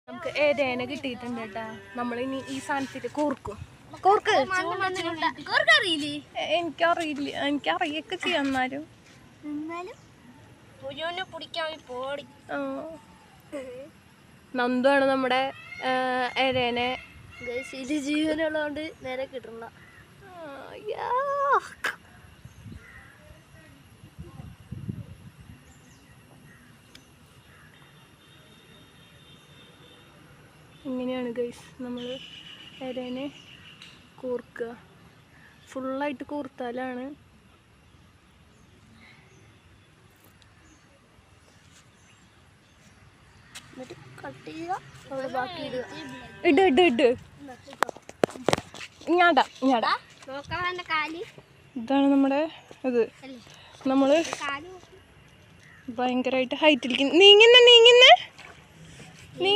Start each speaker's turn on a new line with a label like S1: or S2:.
S1: നമുക്ക് ഏതേനെ കിട്ടിയിട്ടുണ്ട് കേട്ടാ. നമ്മളിനി ഈ സാധനത്തില് കൂർക്കും. എനിക്കറിയൊക്കെ ചെയ്യാം. എന്നാലും നന്ദുവാണ് നമ്മുടെ ഏതേനെ
S2: ജീവനുള്ളതുകൊണ്ട് നേരെ കിട്ടണ്ട.
S1: ഇങ്ങനെയാണ് ഗൈസ് നമ്മൾ ഏതേനെ കൂർക്കുക. ഫുള്ളായിട്ട് കൂർത്താലാണ് ഇട് ഇട് ഇട് ഇങ്ങാടാ. ഇതാണ് നമ്മുടെ ഇത്. നമ്മള് ഭയങ്കരമായിട്ട് ഹൈറ്റിലേക്ക് നീങ്ങുന്ന നീ